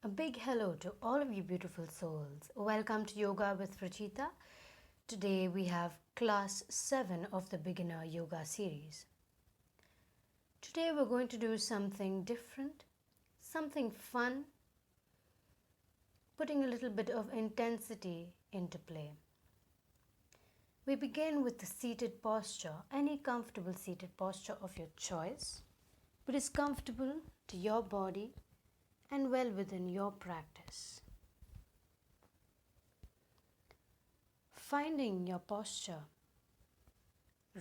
A big hello to all of you beautiful souls. Welcome to Yoga with Ruchitaa. Today we have class 7 of the beginner yoga series. Today we're going to do something different, something fun, putting a little bit of intensity into play. We begin with the seated posture, any comfortable seated posture of your choice, but is comfortable to your body and well within your practice. Finding your posture,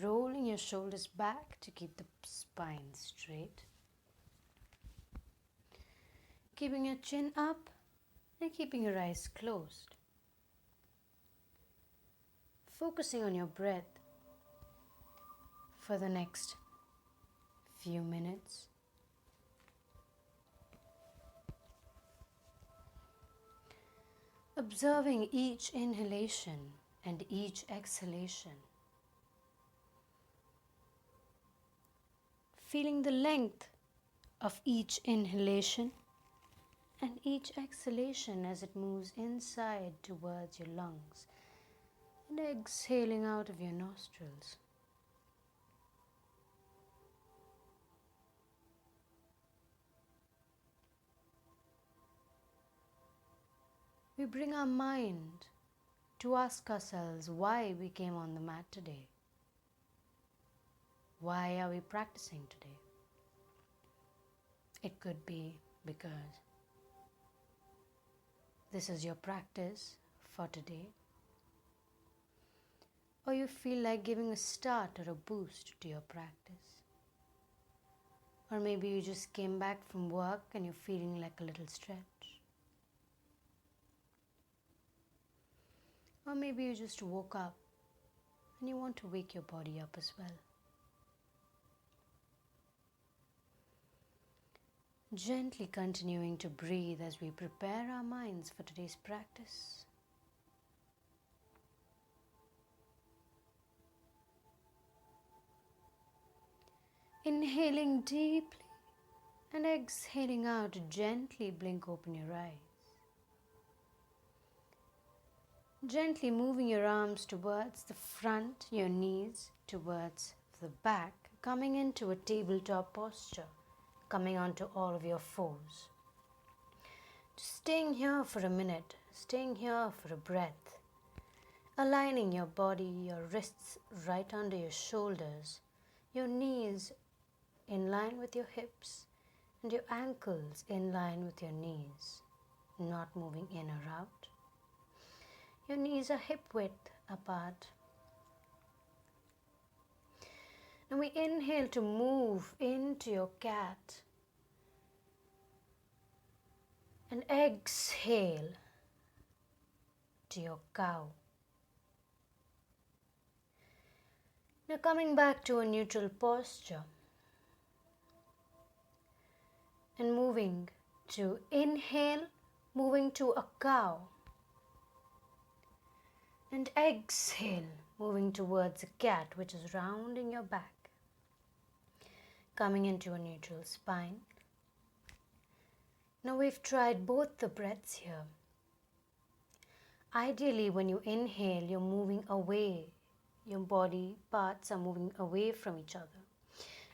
rolling your shoulders back to keep the spine straight, keeping your chin up and keeping your eyes closed. Focusing on your breath for the next few minutes. Observing each inhalation and each exhalation. Feeling the length of each inhalation and each exhalation as it moves inside towards your lungs and exhaling out of your nostrils. We bring our mind to ask ourselves why we came on the mat today. Why are we practicing today? It could be because this is your practice for today, or you feel like giving a start or a boost to your practice. Or maybe you just came back from work and you're feeling like a little stretch. Or maybe you just woke up and you want to wake your body up as well. Gently continuing to breathe as we prepare our minds for today's practice. Inhaling deeply and exhaling out, gently blink open your eyes. Gently moving your arms towards the front, your knees towards the back, coming into a tabletop posture, coming onto all of your fours. Just staying here for a minute, staying here for a breath, aligning your body, your wrists right under your shoulders, your knees in line with your hips, and your ankles in line with your knees, not moving in or out. Your knees are hip width apart. Now we inhale to move into your cat and exhale to your cow. Now coming back to a neutral posture and moving to inhale, moving to a cow. And exhale, moving towards a cat, which is rounding your back. Coming into a neutral spine. Now we've tried both the breaths here. Ideally, when you inhale, you're moving away. Your body parts are moving away from each other.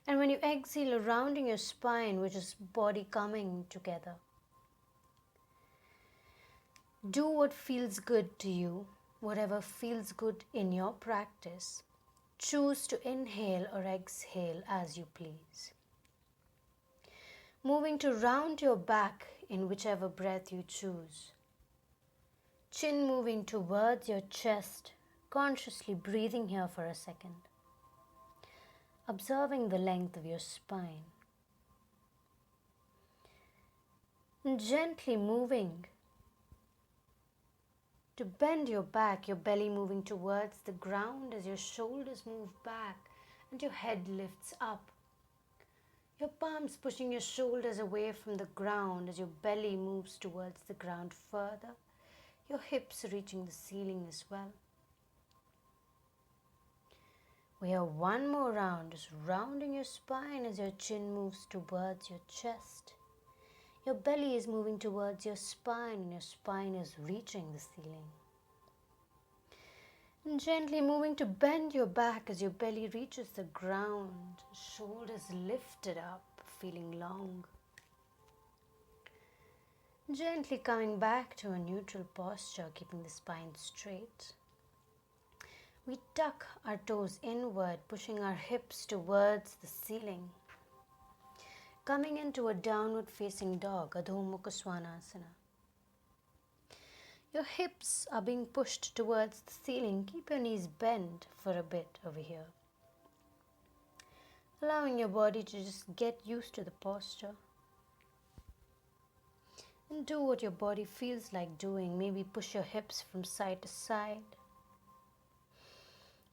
And when you exhale, you're rounding your spine, which is body coming together. Do what feels good to you. Whatever feels good in your practice, choose to inhale or exhale as you please. Moving to round your back in whichever breath you choose. Chin moving towards your chest, consciously breathing here for a second. Observing the length of your spine. And gently moving to bend your back, your belly moving towards the ground as your shoulders move back and your head lifts up. Your palms pushing your shoulders away from the ground as your belly moves towards the ground further. Your hips reaching the ceiling as well. We have one more round, just rounding your spine as your chin moves towards your chest. Your belly is moving towards your spine and your spine is reaching the ceiling. And gently moving to bend your back as your belly reaches the ground, shoulders lifted up, feeling long. Gently coming back to a neutral posture, keeping the spine straight. We tuck our toes inward, pushing our hips towards the ceiling. Coming into a downward facing dog, Adho Mukha Svanasana. Your hips are being pushed towards the ceiling. Keep your knees bent for a bit over here. Allowing your body to just get used to the posture. And do what your body feels like doing. Maybe push your hips from side to side.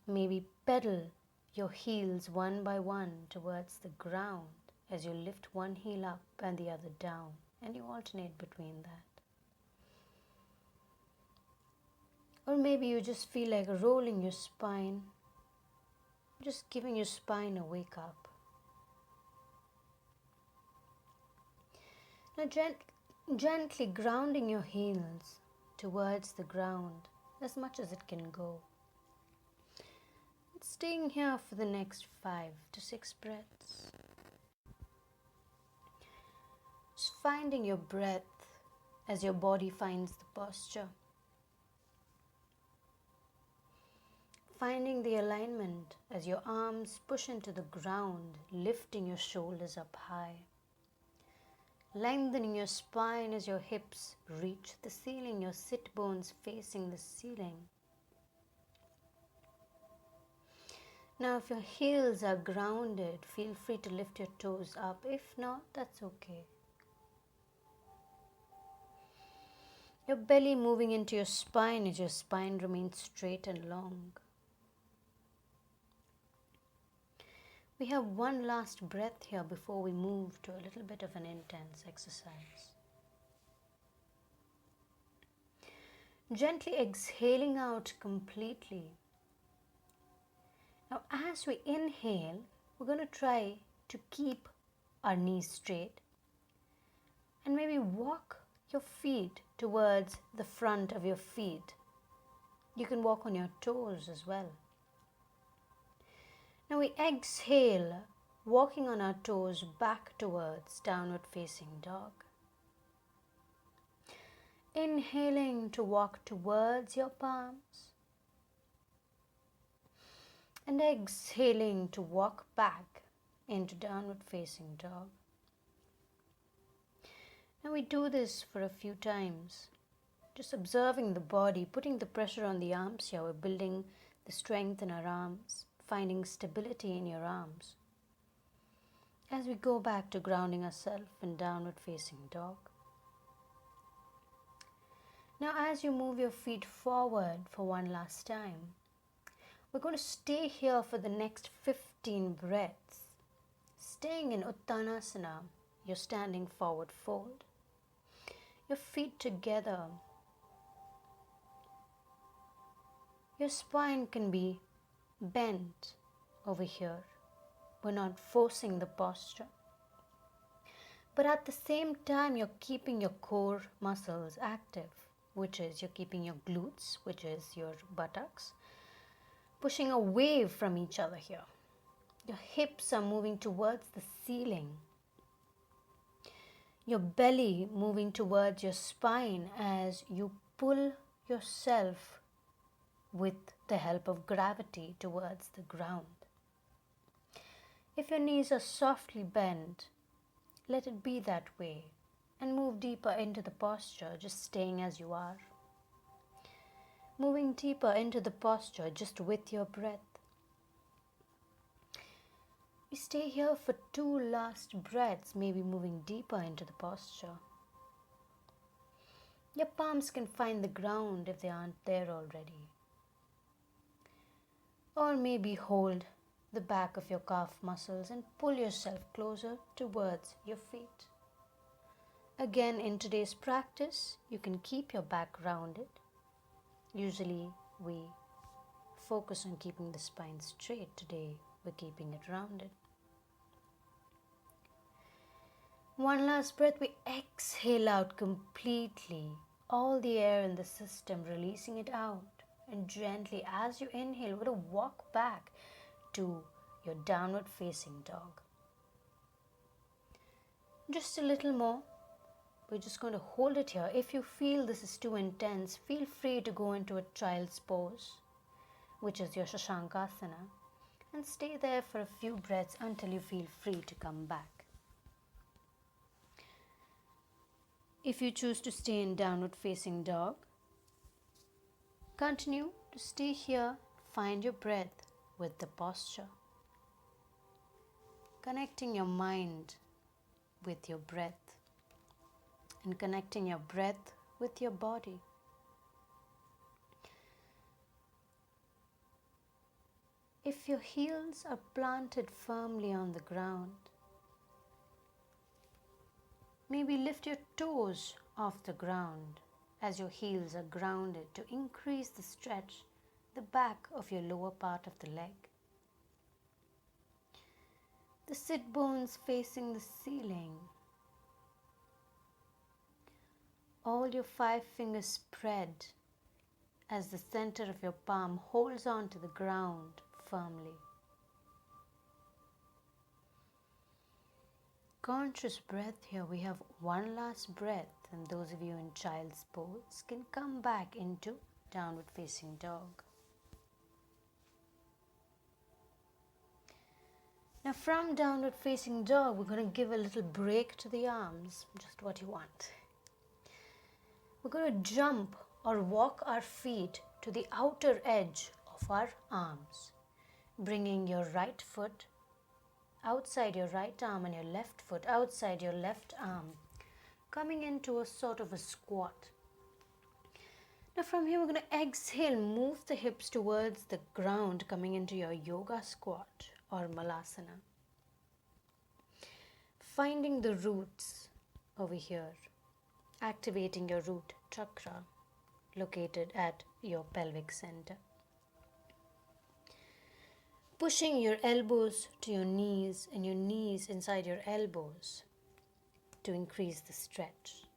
Maybe pedal your heels one by one towards the ground as you lift one heel up and the other down, and you alternate between that. Or maybe you just feel like rolling your spine, just giving your spine a wake up. Now gently grounding your heels towards the ground as much as it can go. Staying here for the next 5 to 6 breaths. Just finding your breath as your body finds the posture. Finding the alignment as your arms push into the ground, lifting your shoulders up high. Lengthening your spine as your hips reach the ceiling, your sit bones facing the ceiling. Now if your heels are grounded, feel free to lift your toes up. If not, that's okay. Your belly moving into your spine as your spine remains straight and long. We have one last breath here before we move to a little bit of an intense exercise. Gently exhaling out completely. Now as we inhale, we're going to try to keep our knees straight and maybe walk your feet towards the front of your feet. You can walk on your toes as well. Now we exhale, walking on our toes back towards downward facing dog. Inhaling to walk towards your palms. And exhaling to walk back into downward facing dog. Now we do this for a few times, just observing the body, putting the pressure on the arms here. We're building the strength in our arms, finding stability in your arms. As we go back to grounding ourselves in downward facing dog. Now as you move your feet forward for one last time, we're going to stay here for the next 15 breaths. Staying in Uttanasana, your standing forward fold. Your feet together. Your spine can be bent over here. We're not forcing the posture. But at the same time, you're keeping your core muscles active, which is you're keeping your glutes, which is your buttocks, pushing away from each other here. Your hips are moving towards the ceiling. Your belly moving towards your spine as you pull yourself with the help of gravity towards the ground. If your knees are softly bent, let it be that way and move deeper into the posture, just staying as you are. Moving deeper into the posture just with your breath. We stay here for 2 last breaths, maybe moving deeper into the posture. Your palms can find the ground if they aren't there already. Or maybe hold the back of your calf muscles and pull yourself closer towards your feet. Again, in today's practice, you can keep your back rounded. Usually we focus on keeping the spine straight. Today we're keeping it rounded. One last breath, we exhale out completely. All the air in the system, releasing it out. And gently, as you inhale, we're going to walk back to your downward facing dog. Just a little more. We're just going to hold it here. If you feel this is too intense, feel free to go into a child's pose, which is your Shashankasana, and stay there for a few breaths until you feel free to come back. If you choose to stay in downward facing dog, continue to stay here. Find your breath with the posture. Connecting your mind with your breath and connecting your breath with your body. If your heels are planted firmly on the ground, maybe lift your toes off the ground as your heels are grounded to increase the stretch, the back of your lower part of the leg. The sit bones facing the ceiling. All your 5 fingers spread as the center of your palm holds on to the ground firmly. Conscious breath here. We have one last breath, and those of you in child's pose can come back into downward facing dog. Now from downward facing dog, we're going to give a little break to the arms, just what you want. We're going to jump or walk our feet to the outer edge of our arms, bringing your right foot outside your right arm and your left foot outside your left arm, coming into a sort of a squat. Now from here, we're going to exhale, move the hips towards the ground, coming into your yoga squat or malasana. Finding the roots over here, activating your root chakra located at your pelvic center. Pushing your elbows to your knees and your knees inside your elbows to increase the stretch.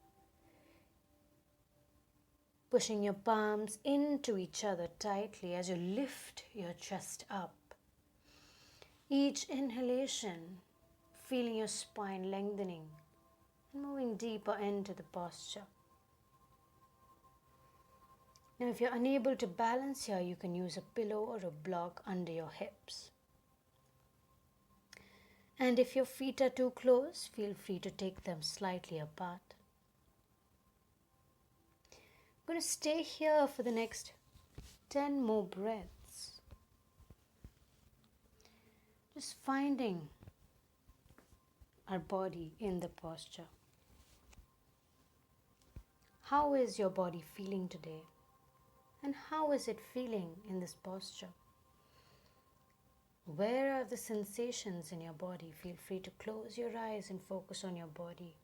Pushing your palms into each other tightly as you lift your chest up. Each inhalation, feeling your spine lengthening and moving deeper into the posture. Now, if you're unable to balance here, you can use a pillow or a block under your hips. And if your feet are too close, feel free to take them slightly apart. I'm going to stay here for the next 10 more breaths. Just finding our body in the posture. How is your body feeling today? And how is it feeling in this posture? Where are the sensations in your body? Feel free to close your eyes and focus on your body.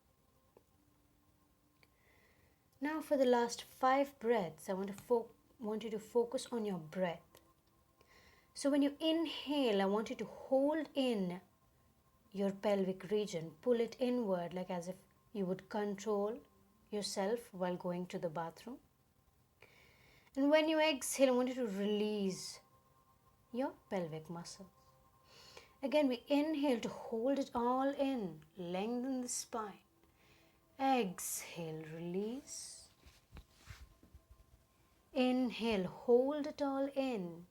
Now for the last 5 breaths, I want you to focus on your breath. So when you inhale, I want you to hold in your pelvic region. Pull it inward like as if you would control yourself while going to the bathroom. And when you exhale, I want you to release your pelvic muscles. Again, we inhale to hold it all in, lengthen the spine. Exhale, release. Inhale, hold it all in,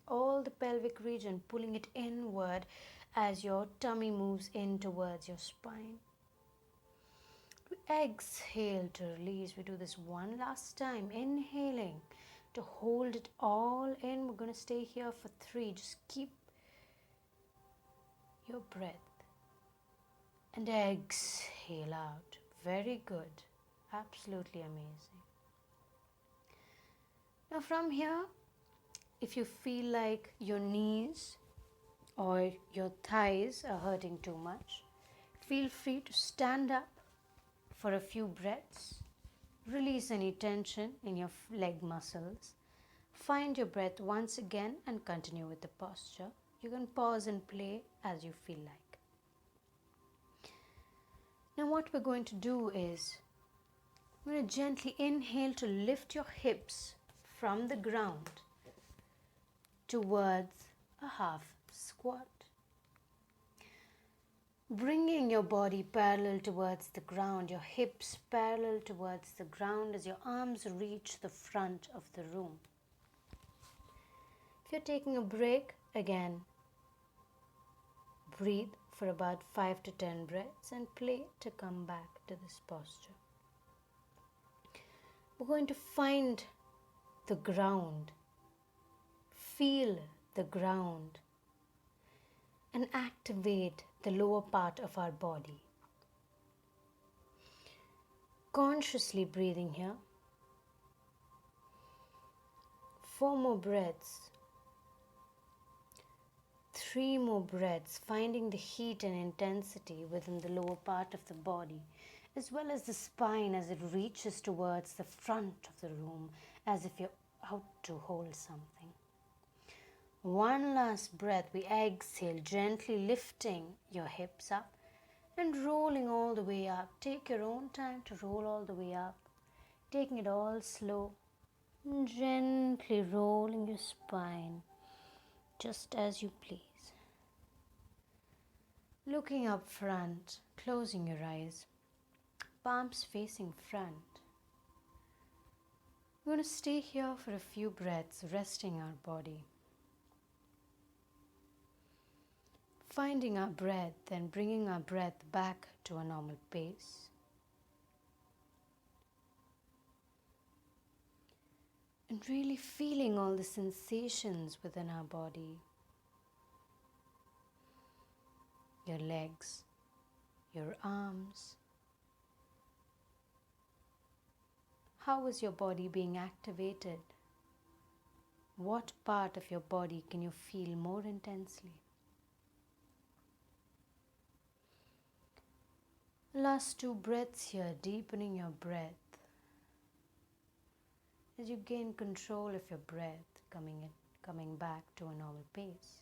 all the pelvic region, pulling it inward as your tummy moves in towards your spine. Exhale to release. We do this one last time. Inhaling to hold it all in. We're going to stay here for 3. Just keep your breath. And exhale out. Very good. Absolutely amazing. Now from here, if you feel like your knees or your thighs are hurting too much, feel free to stand up for a few breaths. Release any tension in your leg muscles. Find your breath once again and continue with the posture. You can pause and play as you feel like. Now what we're going to do is, we're going to gently inhale to lift your hips from the ground towards a half squat. Bringing your body parallel towards the ground, your hips parallel towards the ground as your arms reach the front of the room. If you're taking a break, again, breathe for about 5 to 10 breaths and play to come back to this posture. We're going to find the ground, feel the ground, and activate the lower part of our body. Consciously breathing here. 4 more breaths. 3 more breaths, finding the heat and intensity within the lower part of the body, as well as the spine as it reaches towards the front of the room, as if you're out to hold something. One last breath, we exhale, gently lifting your hips up and rolling all the way up. Take your own time to roll all the way up, taking it all slow, and gently rolling your spine, just as you please. Looking up front, closing your eyes, palms facing front. We're going to stay here for a few breaths, resting our body. Finding our breath and bringing our breath back to a normal pace. And really feeling all the sensations within our body. Your legs, your arms. How is your body being activated? What part of your body can you feel more intensely? Last 2 breaths here, deepening your breath. As you gain control of your breath, coming back to a normal pace.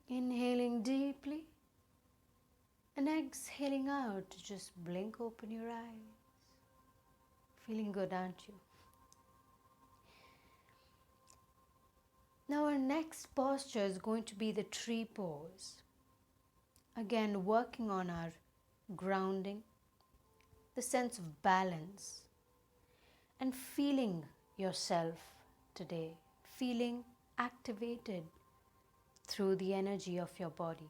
Inhaling deeply and exhaling out to just blink open your eyes. Feeling good, aren't you? Now our next posture is going to be the tree pose. Again, working on our grounding, the sense of balance, and feeling yourself today, feeling activated through the energy of your body.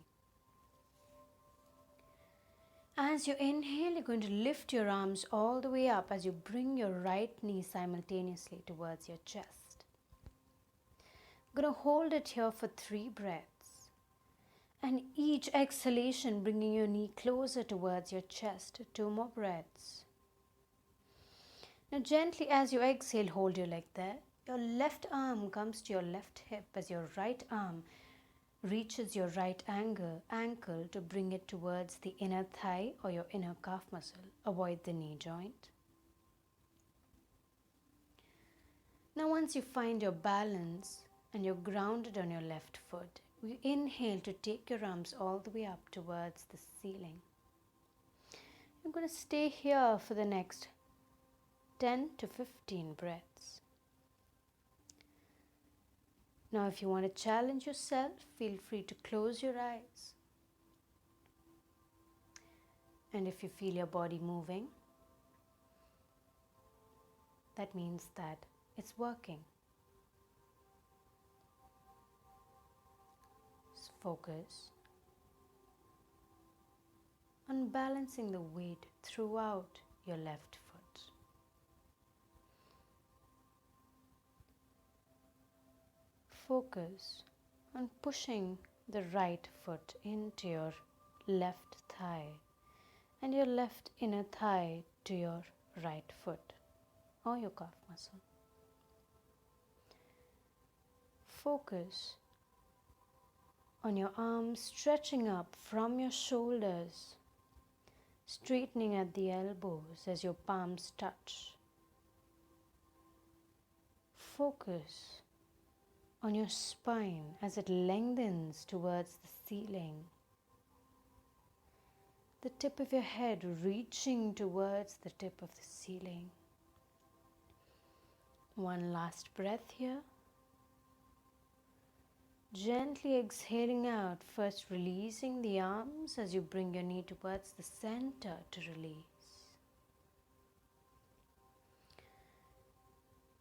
As you inhale, you're going to lift your arms all the way up as you bring your right knee simultaneously towards your chest. I'm going to hold it here for 3 breaths. And each exhalation bringing your knee closer towards your chest. 2 more breaths. Now gently as you exhale, hold your leg there. Your left arm comes to your left hip as your right arm reaches your right ankle to bring it towards the inner thigh or your inner calf muscle. Avoid the knee joint. Now once you find your balance and you're grounded on your left foot, we inhale to take your arms all the way up towards the ceiling. I'm going to stay here for the next 10 to 15 breaths. Now if you want to challenge yourself, feel free to close your eyes. And if you feel your body moving, that means that it's working. Focus on balancing the weight throughout your left foot. Focus on pushing the right foot into your left thigh and your left inner thigh to your right foot or your calf muscle. Focus on your arms stretching up from your shoulders, straightening at the elbows as your palms touch. Focus on your spine as it lengthens towards the ceiling the tip of your head reaching towards the tip of the ceiling. One last breath here. Gently exhaling out, first releasing the arms as you bring your knee towards the center to release.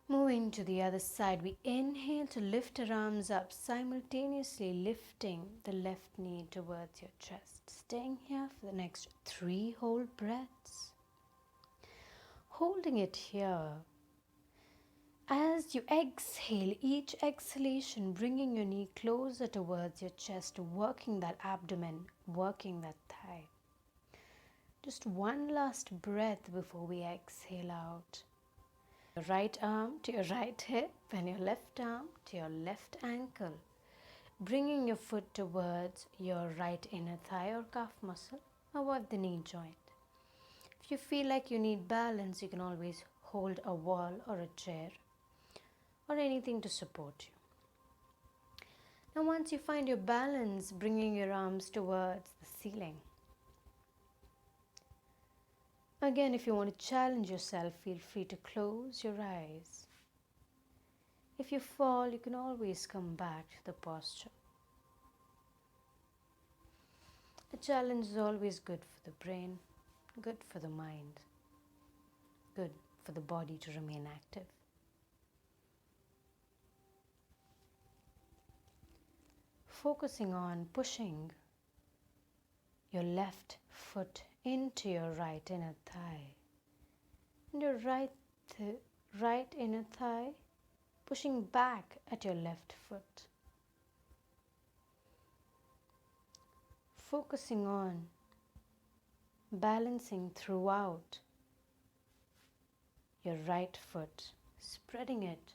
Moving to the other side, we inhale to lift our arms up, simultaneously lifting the left knee towards your chest. Staying here for the next 3 whole breaths. Holding it here. As you exhale, each exhalation bringing your knee closer towards your chest, working that abdomen, working that thigh. Just one last breath before we exhale out. Your right arm to your right hip and your left arm to your left ankle. Bringing your foot towards your right inner thigh or calf muscle above the knee joint. If you feel like you need balance, you can always hold a wall or a chair or anything to support you. Now once you find your balance, bringing your arms towards the ceiling. Again, if you want to challenge yourself, feel free to close your eyes. If you fall, you can always come back to the posture. A challenge is always good for the brain, good for the mind, good for the body to remain active. Focusing on pushing your left foot into your right inner thigh. And your right inner thigh pushing back at your left foot. Focusing on balancing throughout your right foot, spreading it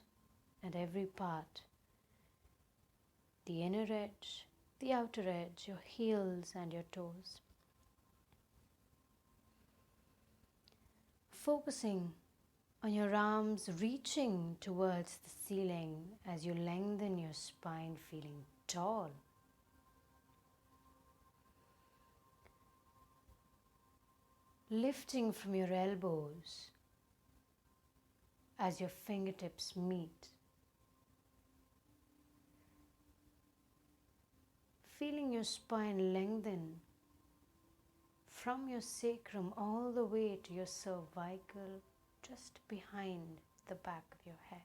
at every part. The inner edge, the outer edge, your heels and your toes. Focusing on your arms reaching towards the ceiling as you lengthen your spine, feeling tall. Lifting from your elbows as your fingertips meet. Feeling your spine lengthen from your sacrum all the way to your cervical, just behind the back of your head.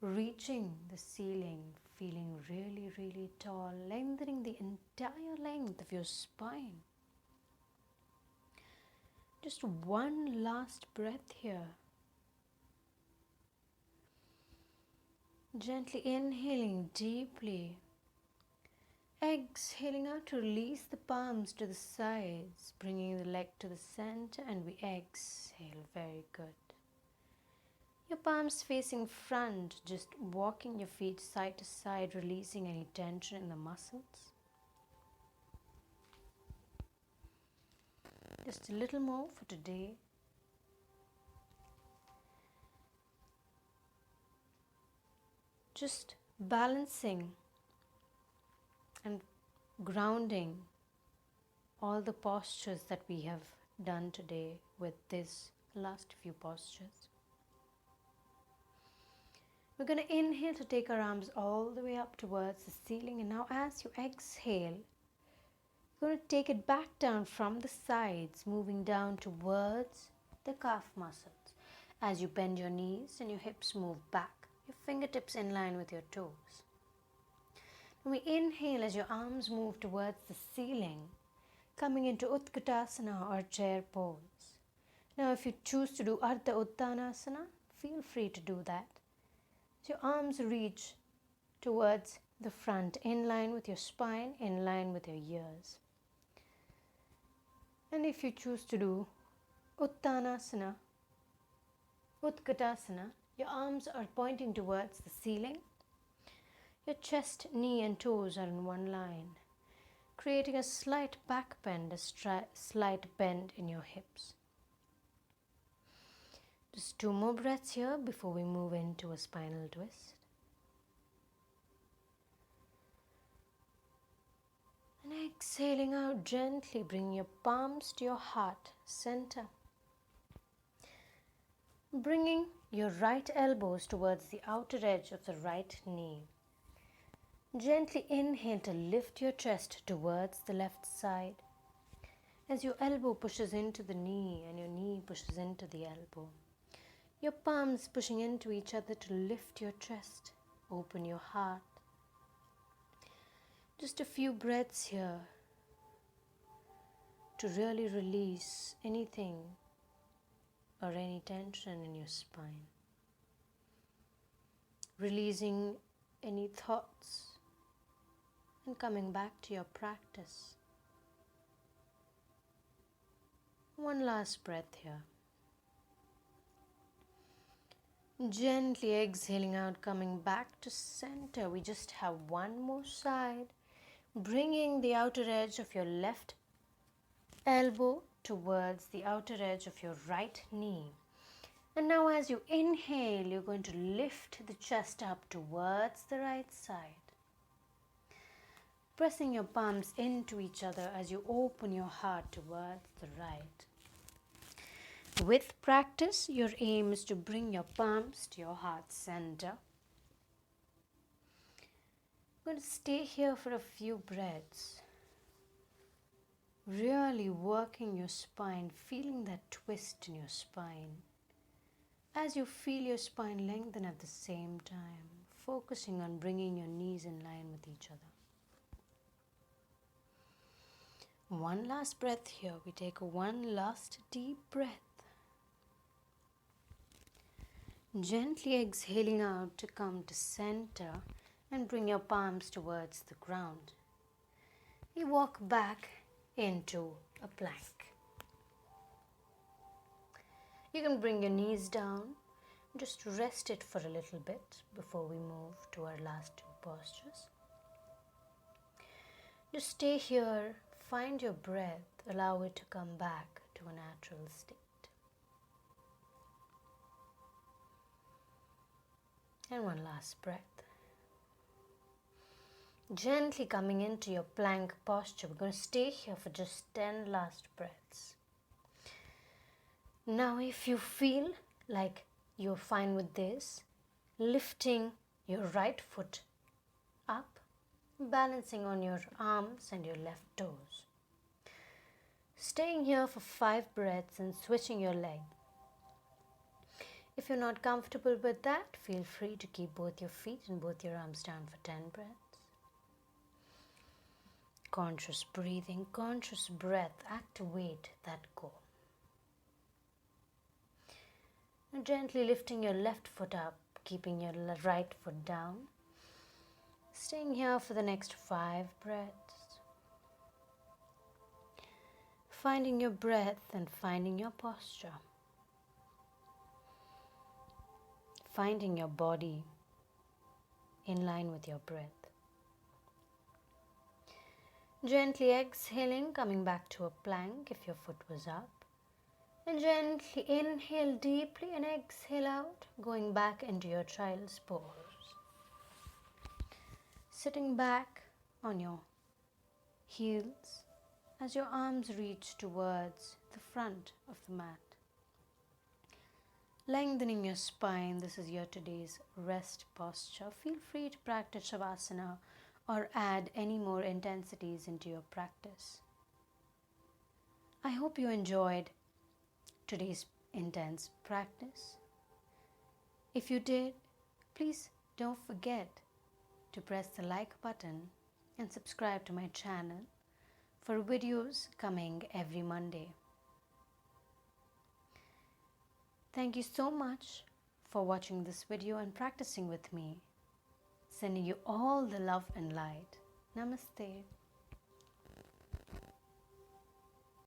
Reaching the ceiling, feeling really, really tall, lengthening the entire length of your spine. Just one last breath here. Gently inhaling deeply. Exhaling out to release the palms to the sides, bringing the leg to the center, and we exhale. Very good. Your palms facing front, just walking your feet side to side, releasing any tension in the muscles. Just a little more for today. Just balancing and grounding all the postures that we have done today with this last few postures. We're going to inhale to take our arms all the way up towards the ceiling, and now as you exhale, you're going to take it back down from the sides, moving down towards the calf muscles. As you bend your knees and your hips move back, your fingertips in line with your toes. We inhale as your arms move towards the ceiling, coming into Utkatasana or chair pose. Now if you choose to do Ardha Uttanasana, feel free to do that. As your arms reach towards the front, in line with your spine, in line with your ears. And if you choose to do Uttanasana, Utkatasana, your arms are pointing towards the ceiling. Your chest, knee and toes are in one line, creating a slight back bend, a slight bend in your hips. Just 2 more breaths here before we move into a spinal twist. And exhaling out gently, bring your palms to your heart center. Bringing your right elbows towards the outer edge of the right knee. Gently inhale to lift your chest towards the left side. As your elbow pushes into the knee and your knee pushes into the elbow. Your palms pushing into each other to lift your chest. Open your heart. Just a few breaths here to really release anything or any tension in your spine. Releasing any thoughts and coming back to your practice. One last breath here. Gently exhaling out, coming back to center. We just have one more side. Bringing the outer edge of your left elbow towards the outer edge of your right knee. And now as you inhale, you're going to lift the chest up towards the right side. Pressing your palms into each other as you open your heart towards the right. With practice, your aim is to bring your palms to your heart center. I'm going to stay here for a few breaths. Really working your spine, feeling that twist in your spine. As you feel your spine lengthen at the same time, focusing on bringing your knees in line with each other. One last breath here. We take one last deep breath. Gently exhaling out to come to center and bring your palms towards the ground. You walk back into a plank. You can bring your knees down, just rest it for a little bit before we move to our last two postures. Just stay here, find your breath, allow it to come back to a natural state. And one last breath. Gently coming into your plank posture. We're going to stay here for just 10 last breaths. Now if you feel like you're fine with this, lifting your right foot up, balancing on your arms and your left toes. Staying here for 5 breaths and switching your leg. If you're not comfortable with that, feel free to keep both your feet and both your arms down for 10 breaths. Conscious breathing, conscious breath, activate that goal. Now gently lifting your left foot up, keeping your right foot down. Staying here for the next 5 breaths. Finding your breath and finding your posture. Finding your body in line with your breath. Gently exhaling, coming back to a plank if your foot was up. And gently inhale deeply and exhale out, going back into your child's pose. Sitting back on your heels as your arms reach towards the front of the mat. Lengthening your spine, this is your today's rest posture. Feel free to practice Shavasana or add any more intensities into your practice. I hope you enjoyed today's intense practice. If you did, please don't forget to press the like button and subscribe to my channel for videos coming every Monday. Thank you so much for watching this video and practicing with me. Sending you all the love and light. Namaste.